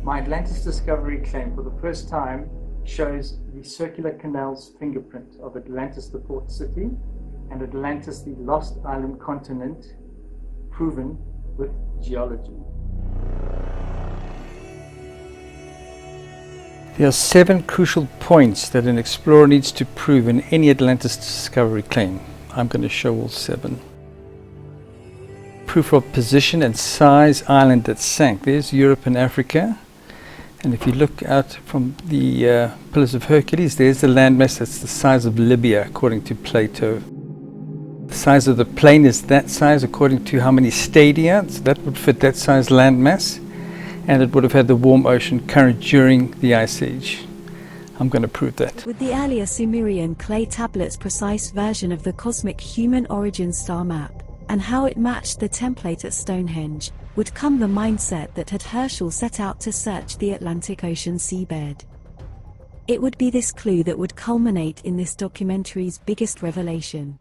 My Atlantis discovery claim for the first time shows the circular canals fingerprint of Atlantis, the port city, and Atlantis, the lost island continent, proven with geology. There are 7 crucial points that an explorer needs to prove in any Atlantis discovery claim. I'm going to show all 7. Proof of position and size island that sank. There's Europe and Africa. And if you look out from the Pillars of Hercules, there's the landmass that's the size of Libya, according to Plato. The size of the plain is that size according to how many stadia, so that would fit that size landmass. And it would have had the warm ocean current during the Ice Age. I'm going to prove that. With the earlier Sumerian clay tablets' precise version of the cosmic human origin star map, and how it matched the template at Stonehenge, would come the mindset that had Herschel set out to search the Atlantic Ocean seabed. It would be this clue that would culminate in this documentary's biggest revelation.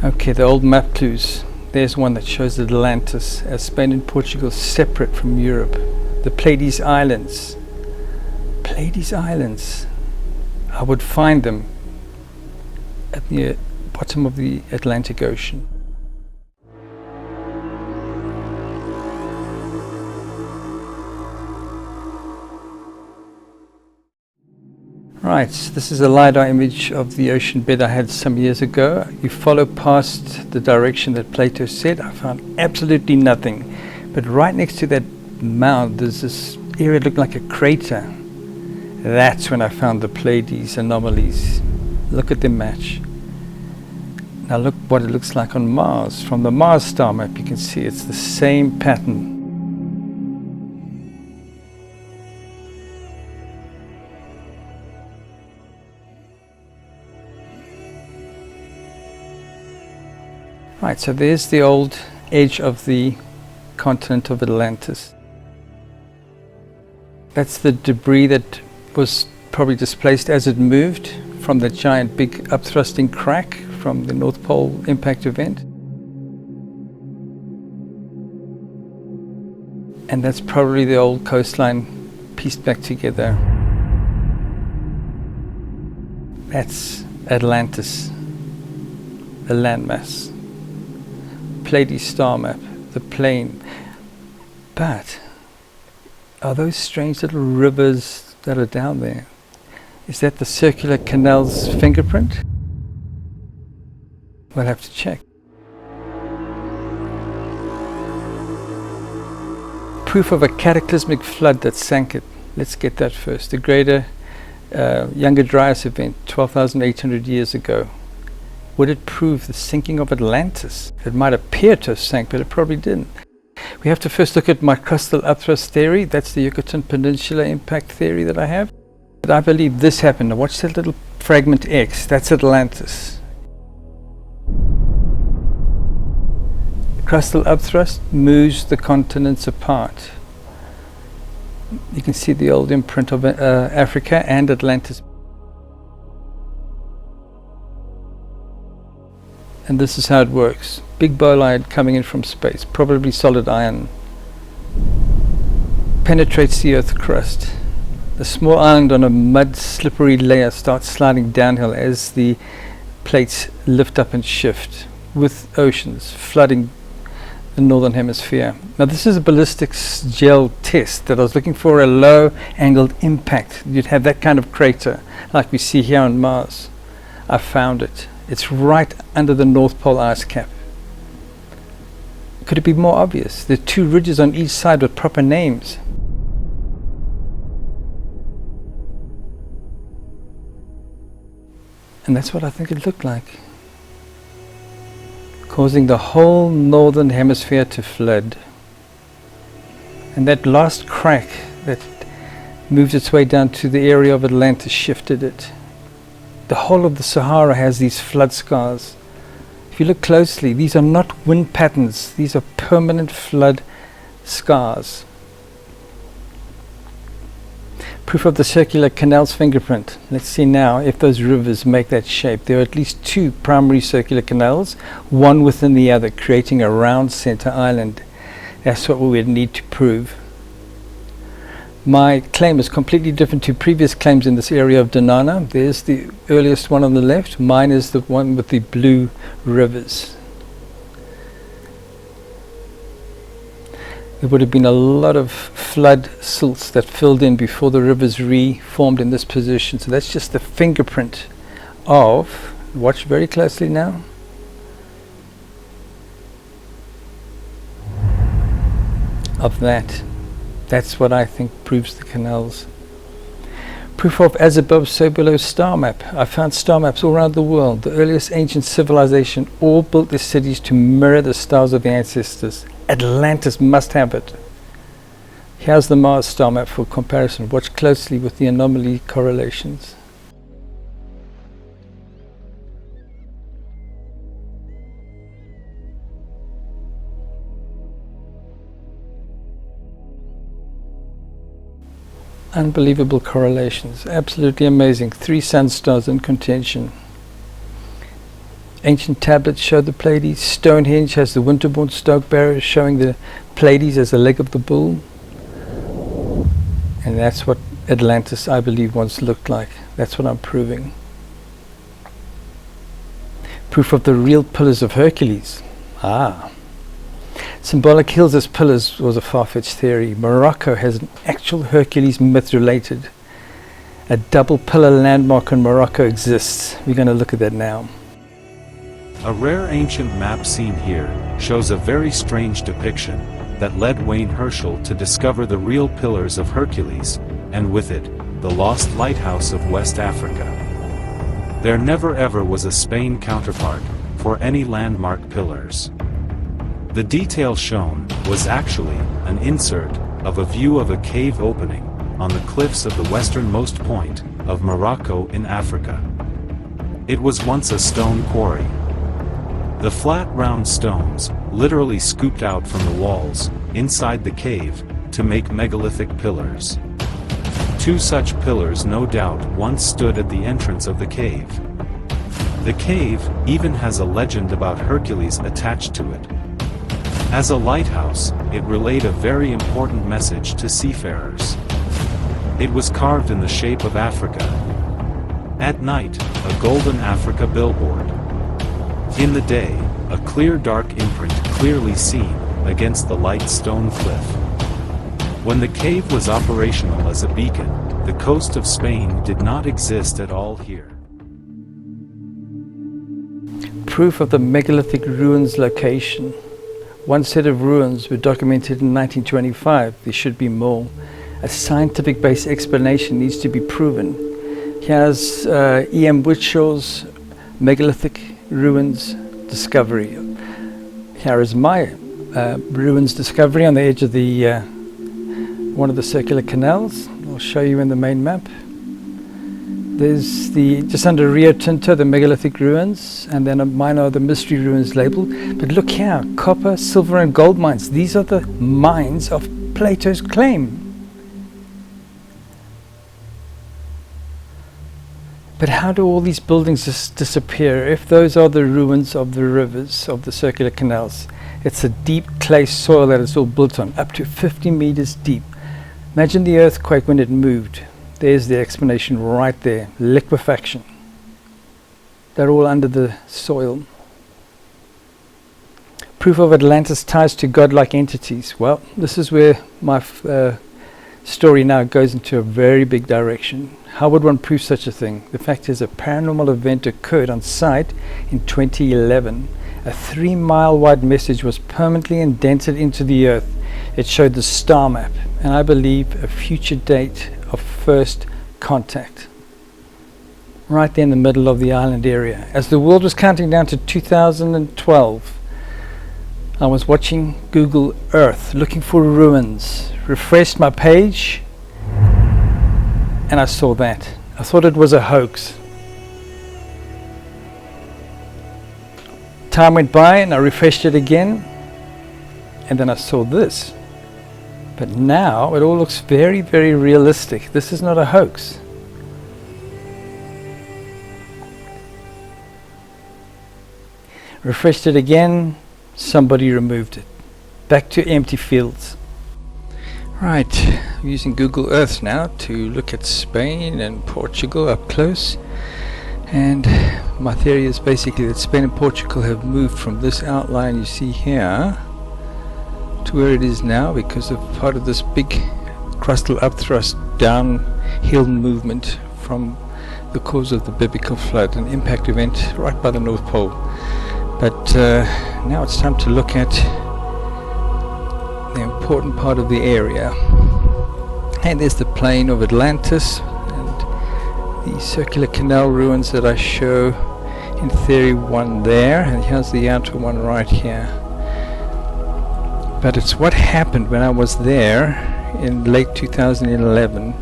Okay, the old map clues. There's one that shows Atlantis as Spain and Portugal separate from Europe. The Pleiades Islands. Pleiades Islands. I would find them at the bottom of the Atlantic Ocean. Right, this is a LiDAR image of the ocean bed I had some years ago. You follow past the direction that Plato said. I found absolutely nothing. But right next to that mound, there's this area that looked like a crater. That's when I found the Pleiades anomalies. Look at the match. Now look what it looks like on Mars. From the Mars star map, you can see it's the same pattern. Right, so there's the old edge of the continent of Atlantis. That's the debris that was probably displaced as it moved from the giant big upthrusting crack from the North Pole impact event. And that's probably the old coastline pieced back together. That's Atlantis, the landmass. Pleiades star map, the plain. But are those strange little rivers that are down there? Is that the circular canal's fingerprint? We'll have to check. Proof of a cataclysmic flood that sank it. Let's get that first. The greater Younger Dryas event 12,800 years ago. Would it prove the sinking of Atlantis? It might appear to have sank, but it probably didn't. We have to first look at my crustal upthrust theory. That's the Yucatan Peninsula impact theory that I have. But I believe this happened. Now watch that little fragment X. That's Atlantis. Crustal upthrust moves the continents apart. You can see the old imprint of Africa and Atlantis. And this is how it works. Big bolide coming in from space, probably solid iron, penetrates the Earth's crust. The small island on a mud slippery layer starts sliding downhill as the plates lift up and shift, with oceans flooding the northern hemisphere. Now this is a ballistics gel test that I was looking for, a low angled impact. You'd have that kind of crater like we see here on Mars. I found it. It's right under the North Pole ice cap. Could it be more obvious? There are 2 ridges on each side with proper names. And that's what I think it looked like, causing the whole northern hemisphere to flood. And that last crack that moved its way down to the area of Atlantis shifted it. The whole of the Sahara has these flood scars. If you look closely, these are not wind patterns. These are permanent flood scars. Proof of the circular canal's fingerprint. Let's see now if those rivers make that shape. There are at least 2 primary circular canals, one within the other, creating a round center island. That's what we would need to prove. My claim is completely different to previous claims in this area of Denana. There's the earliest one on the left. Mine is the one with the blue rivers. There would have been a lot of flood silts that filled in before the rivers reformed in this position. So that's just the fingerprint of, watch very closely now, of that. That's what I think proves the canals. Proof of as above, so below star map. I found star maps all around the world. The earliest ancient civilization all built their cities to mirror the stars of the ancestors. Atlantis must have it. Here's the Mars star map for comparison. Watch closely with the anomaly correlations. Unbelievable correlations, absolutely amazing. 3 sun stars in contention. Ancient tablets show the Pleiades. Stonehenge has the Winterbourne Stoke barrier showing the Pleiades as the leg of the bull. And that's what Atlantis, I believe, once looked like. That's what I'm proving. Proof of the real pillars of Hercules. Symbolic hills as pillars was a far-fetched theory. Morocco has an actual Hercules myth related. A double pillar landmark in Morocco exists. We're going to look at that now. A rare ancient map seen here shows a very strange depiction that led Wayne Herschel to discover the real pillars of Hercules, and with it, the lost lighthouse of West Africa. There never ever was a Spain counterpart for any landmark pillars. The detail shown was actually an insert of a view of a cave opening on the cliffs of the westernmost point of Morocco in Africa. It was once a stone quarry. The flat round stones, literally scooped out from the walls, inside the cave, to make megalithic pillars. 2 such pillars no doubt once stood at the entrance of the cave. The cave even has a legend about Hercules attached to it. As a lighthouse, it relayed a very important message to seafarers. It was carved in the shape of Africa. At night, a golden Africa billboard. In the day, a clear dark imprint clearly seen against the light stone cliff. When the cave was operational as a beacon, the coast of Spain did not exist at all here. Proof of the megalithic ruins location. One set of ruins were documented in 1925. There should be more. A scientific-based explanation needs to be proven. Here's E.M. Whitshaw's megalithic ruins discovery. Here is my ruins discovery on the edge of the one of the circular canals. I'll show you in the main map. There's the just under Rio Tinto, the megalithic ruins, and then mine are the mystery ruins labeled. But look here, copper, silver and gold mines. These are the mines of Plato's claim. But how do all these buildings just disappear if those are the ruins of the rivers, of the circular canals? It's a deep clay soil that it's all built on, up to 50 meters deep. Imagine the earthquake when it moved. There's the explanation right there, liquefaction. They're all under the soil. Proof of Atlantis ties to godlike entities. Well, this is where my story now goes into a very big direction. How would one prove such a thing? The fact is, a paranormal event occurred on site in 2011. A 3-mile wide message was permanently indented into the earth. It showed the star map, and I believe a future date of first contact. Right there in the middle of the island area. As the world was counting down to 2012, I was watching Google Earth, looking for ruins. Refreshed my page, and I saw that. I thought it was a hoax. Time went by and I refreshed it again, and then I saw this. But now it all looks very, very realistic. This is not a hoax. Refreshed it again, somebody removed it. back to empty fields. Right, I'm using Google Earth now to look at Spain and Portugal up close, and my theory is basically that Spain and Portugal have moved from this outline you see here to where it is now because of part of this big crustal upthrust downhill movement from the cause of the biblical flood, an impact event right by the North Pole. But now it's time to look at the important part of the area. And there's the plain of Atlantis and the circular canal ruins that I show in theory one there, and here's the outer one right here. But it's what happened when I was there in late 2011,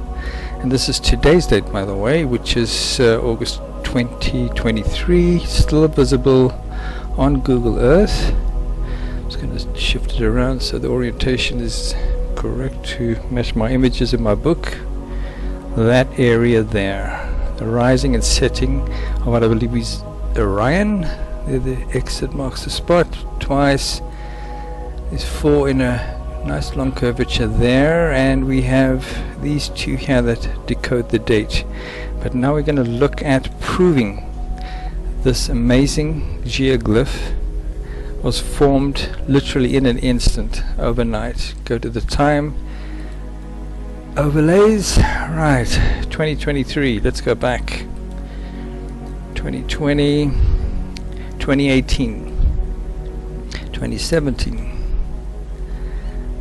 and this is today's date, by the way, which is August 2023, still visible on Google Earth. I'm just going to shift it around so the orientation is correct to match my images in my book. That area there, the rising and setting of what I believe is Orion. There the X that marks the spot twice. There's 4 in a nice long curvature there, and we have these 2 here that decode the date. But now we're going to look at proving this amazing geoglyph was formed literally in an instant, overnight. Go to the time overlays. Right, 2023, let's go back. 2020, 2018, 2017,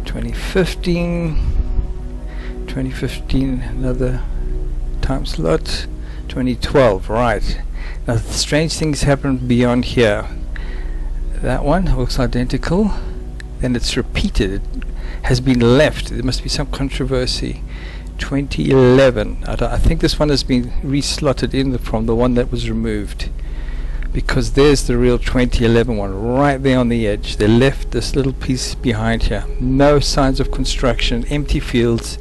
2015, another time slot, 2012. Right, now strange things happen beyond here. That one looks identical, then it's repeated, it has been left. There must be some controversy. 2011, I think this one has been reslotted in from the one that was removed, because there's the real 2011 one right there on the edge. They left this little piece behind here. No signs of construction, empty fields,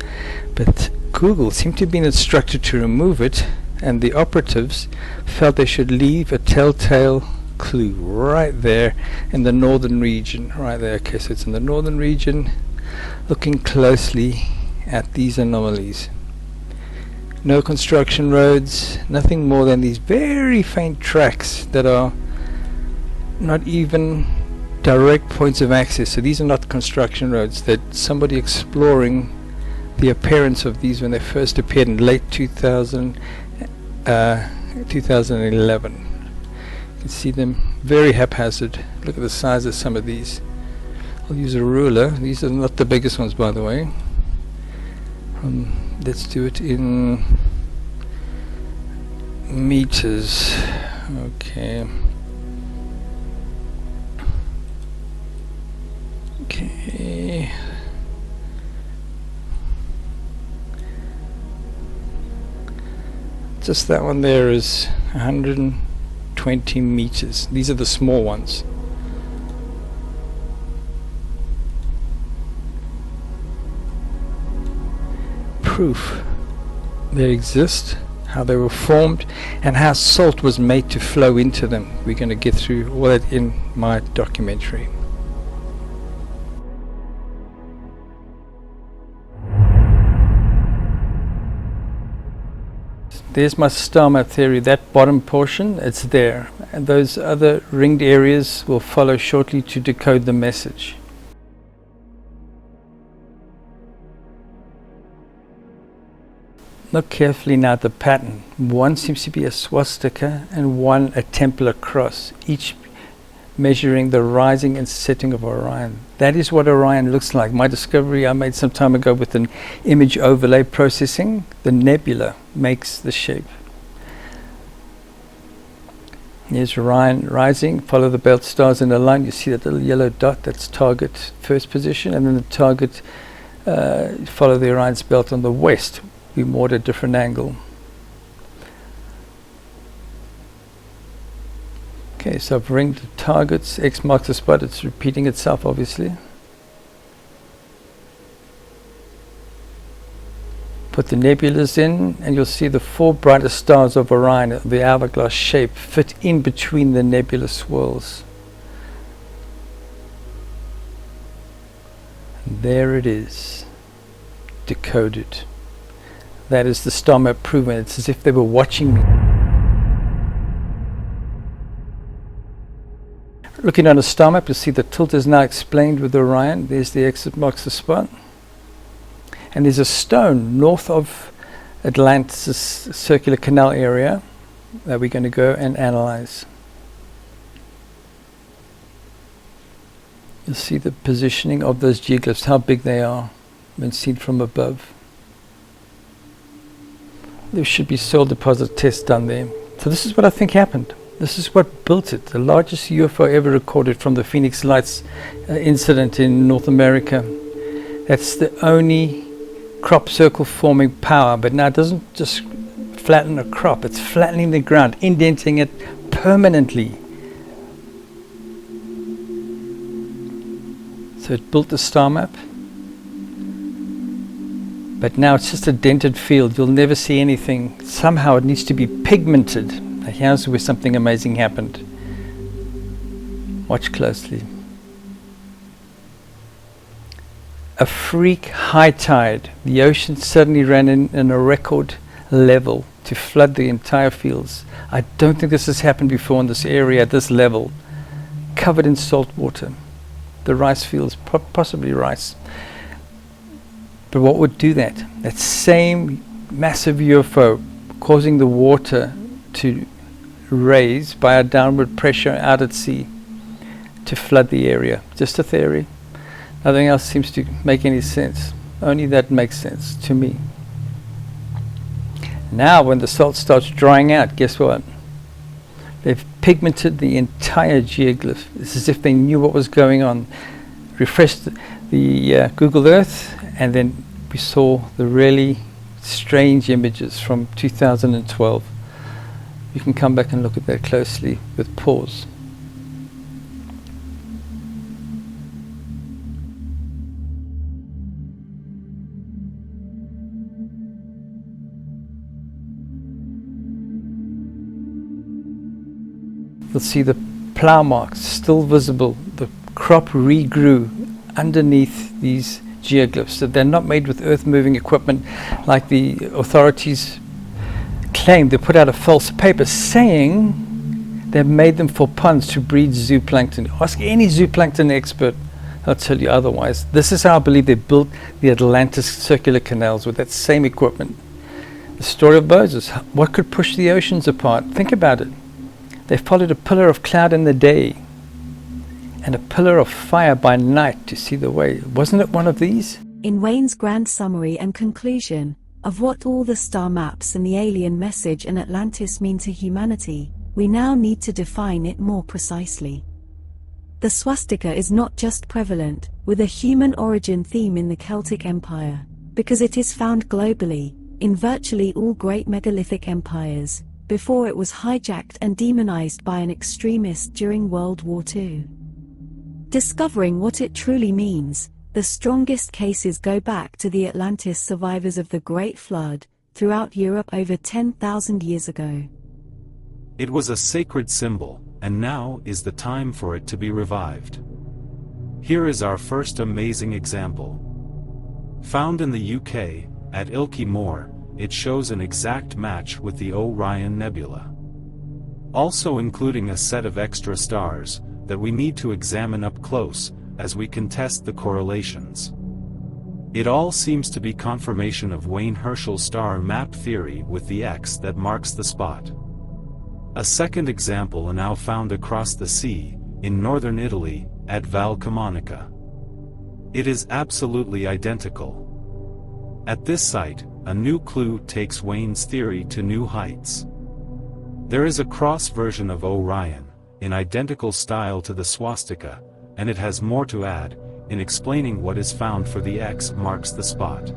but Google seemed to have been instructed to remove it, and the operatives felt they should leave a telltale clue right there in the northern region. Right there, okay, so it's in the northern region, looking closely at these anomalies. No construction roads, nothing more than these very faint tracks that are not even direct points of access. So these are not construction roads, that somebody exploring the appearance of these when they first appeared in late 2011. You can see them very haphazard. Look at the size of some of these. I'll use a ruler. These are not the biggest ones, by the way. Let's do it in meters. Okay. Okay. Just that one there is 120 meters. These are the small ones. Proof they exist, how they were formed, and how salt was made to flow into them. We're going to get through all that in my documentary. There's my star map theory. That bottom portion, it's there, and those other ringed areas will follow shortly to decode the message. Look carefully now at the pattern. One seems to be a swastika and one a Templar cross, each measuring the rising and setting of Orion. That is what Orion looks like. My discovery I made some time ago with an image overlay processing. The nebula makes the shape. Here's Orion rising. Follow the belt stars in a line. You see that little yellow dot, that's target first position, and then the target, follow the Orion's belt on the west. Be more at a different angle. Okay, so I've ringed the targets. X marks the spot. It's repeating itself, obviously. Put the nebulas in, and you'll see the 4 brightest stars of Orion, the hourglass shape, fit in between the nebula swirls. There it is, decoded. That is the star map proven. It's as if they were watching me. Looking on a star map, you'll see the tilt is now explained with Orion. There's the X that marks the spot. And there's a stone north of Atlantis circular canal area that we're going to go and analyze. You'll see the positioning of those geoglyphs, how big they are when seen from above. There should be soil deposit tests done there. So this is what I think happened. This is what built it. The largest UFO ever recorded from the Phoenix Lights incident in North America. That's the only crop circle forming power, but now it doesn't just flatten a crop, it's flattening the ground, indenting it permanently. So it built the star map, but now it's just a dented field. You'll never see anything. Somehow it needs to be pigmented. Now here's where something amazing happened. Watch closely. A freak high tide. The ocean suddenly ran in a record level to flood the entire fields. I don't think this has happened before in this area at this level. Covered in salt water. The rice fields, possibly rice. But what would do that? That same massive UFO causing the water to raise by a downward pressure out at sea to flood the area. Just a theory. Nothing else seems to make any sense. Only that makes sense to me. Now when the salt starts drying out, guess what? They've pigmented the entire geoglyph. It's as if they knew what was going on. Refreshed the Google Earth, and then we saw the really strange images from 2012. You can come back and look at that closely with pause. You'll see the plow marks still visible. The crop regrew underneath these geoglyphs. So they're not made with earth-moving equipment like the authorities claim. They put out a false paper saying they've made them for ponds to breed zooplankton. Ask any zooplankton expert, they'll tell you otherwise. This is how I believe they built the Atlantis circular canals with that same equipment. The story of Moses. What could push the oceans apart? Think about it. They followed a pillar of cloud in the day and a pillar of fire by night to see the way. Wasn't it one of these? In Wayne's grand summary and conclusion of what all the star maps and the alien message in Atlantis mean to humanity, we now need to define it more precisely. The swastika is not just prevalent with a human origin theme in the Celtic Empire, because it is found globally, in virtually all great megalithic empires, before it was hijacked and demonized by an extremist during World War II. Discovering what it truly means, the strongest cases go back to the Atlantis survivors of the Great Flood, throughout Europe over 10,000 years ago. It was a sacred symbol, and now is the time for it to be revived. Here is our first amazing example. Found in the UK, at Ilkley Moor, it shows an exact match with the Orion Nebula. Also including a set of extra stars that we need to examine up close as we can test the correlations. It all seems to be confirmation of Wayne Herschel's star map theory with the X that marks the spot. A second example now found across the sea, in northern Italy, at Val Camonica. It is absolutely identical. At this site, a new clue takes Wayne's theory to new heights. There is a cross version of Orion, in identical style to the swastika, and it has more to add, in explaining what is found for the X marks the spot.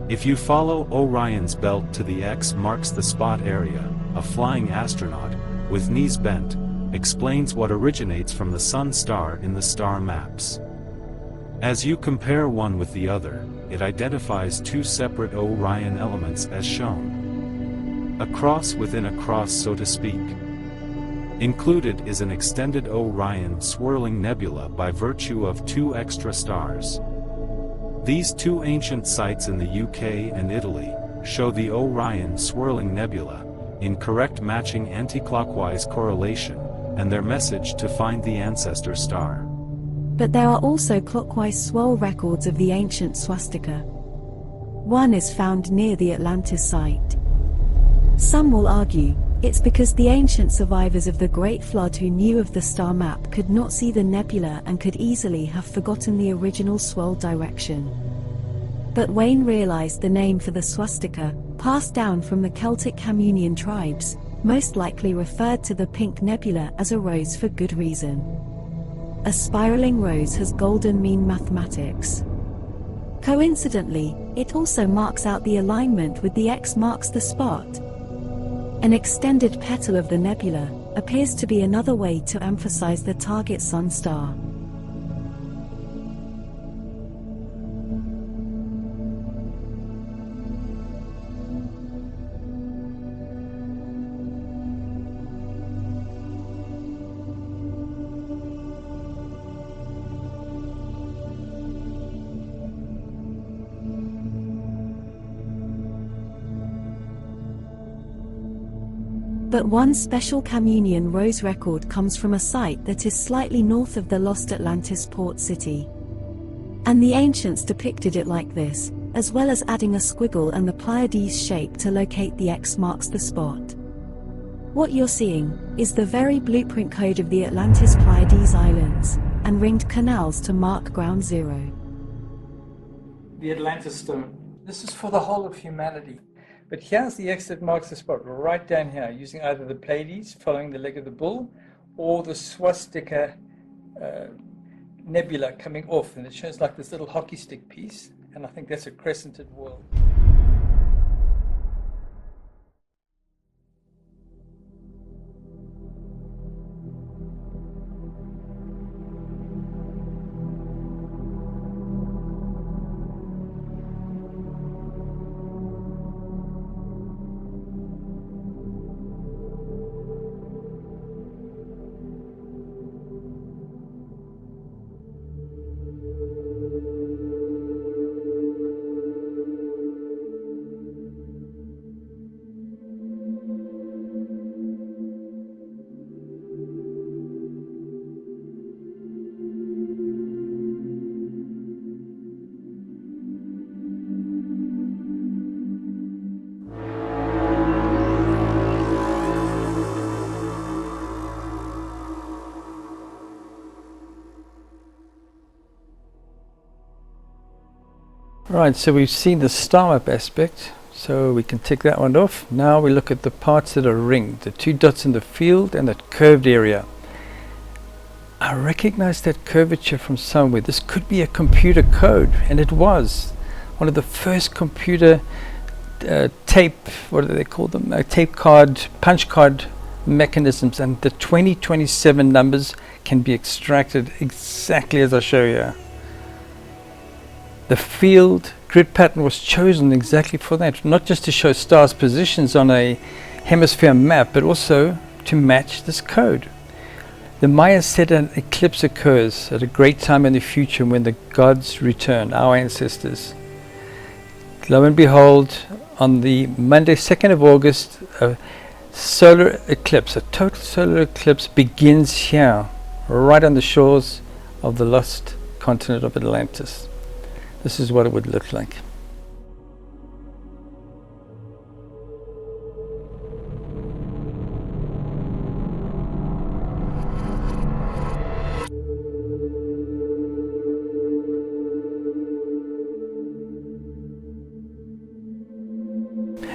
If you follow Orion's belt to the X marks the spot area, a flying astronaut, with knees bent, explains what originates from the sun star in the star maps. As you compare one with the other, it identifies two separate Orion elements as shown. A cross within a cross, so to speak. Included is an extended Orion swirling nebula by virtue of two extra stars. These two ancient sites in the UK and Italy show the Orion swirling nebula, in correct matching anti-clockwise correlation, and their message to find the ancestor star. But there are also clockwise swirl records of the ancient swastika. One is found near the Atlantis site. Some will argue it's because the ancient survivors of the Great Flood who knew of the star map could not see the nebula and could easily have forgotten the original swirl direction. But Wayne realized the name for the swastika, passed down from the Celtic Communion tribes, most likely referred to the pink nebula as a rose for good reason. A spiraling rose has golden mean mathematics. Coincidentally, it also marks out the alignment with the X marks the spot. An extended petal of the nebula appears to be another way to emphasize the target sun star. But one special Communion rose record comes from a site that is slightly north of the lost Atlantis port city. And the ancients depicted it like this, as well as adding a squiggle and the Pleiades shape to locate the X marks the spot. What you're seeing is the very blueprint code of the Atlantis Pleiades Islands, and ringed canals to mark ground zero. The Atlantis stone. This is for the whole of humanity. But here's the X that marks the spot, right down here, using either the Pleiades, following the leg of the bull, or the swastika nebula coming off. And it shows like this little hockey stick piece, and I think that's a crescented world. Right, so we've seen the star map aspect, so we can tick that one off. Now we look at the parts that are ringed, the two dots in the field and that curved area. I recognize that curvature from somewhere. This could be a computer code, and it was. One of the first computer tape, what do they call them? Tape card, punch card mechanisms, and the 2027 numbers can be extracted exactly as I show you. The field grid pattern was chosen exactly for that, not just to show stars' positions on a hemisphere map, but also to match this code. The Mayans said an eclipse occurs at a great time in the future when the gods return, our ancestors. Lo and behold, on the Monday, 2nd of August, a solar eclipse, a total solar eclipse begins here, right on the shores of the lost continent of Atlantis. This is what it would look like.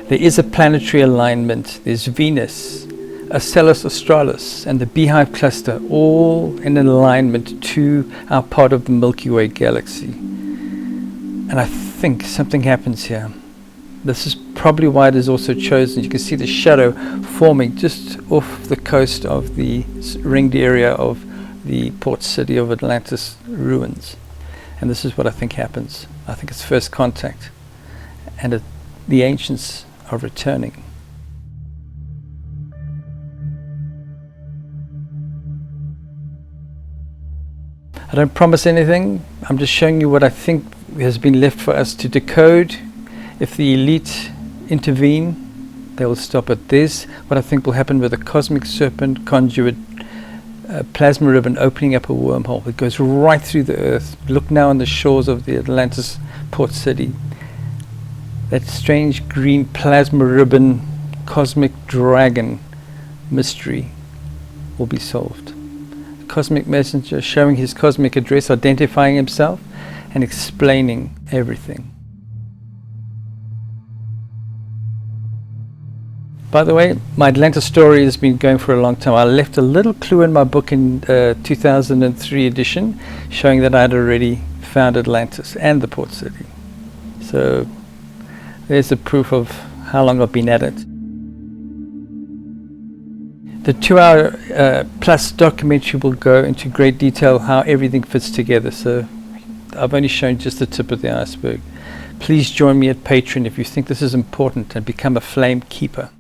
There is a planetary alignment. There's Venus, Acellus Australis, and the Beehive cluster, all in alignment to our part of the Milky Way galaxy. And I think something happens here. This is probably why it is also chosen. You can see the shadow forming just off the coast of the ringed area of the port city of Atlantis ruins. And this is what I think happens. I think it's first contact. And the ancients are returning. I don't promise anything. I'm just showing you what I think has been left for us to decode. If the elite intervene, they will stop at this. What I think will happen with a cosmic serpent conduit plasma ribbon opening up a wormhole. It goes right through the earth. Look now on the shores of the Atlantis port city. That strange green plasma ribbon cosmic dragon mystery will be solved. The cosmic messenger showing his cosmic address, identifying himself and explaining everything. By the way, my Atlantis story has been going for a long time. I left a little clue in my book in 2003 edition showing that I had already found Atlantis and the port city. So there's the proof of how long I've been at it. The 2-hour plus documentary will go into great detail how everything fits together. So I've only shown just the tip of the iceberg. Please join me at Patreon if you think this is important and become a flame keeper.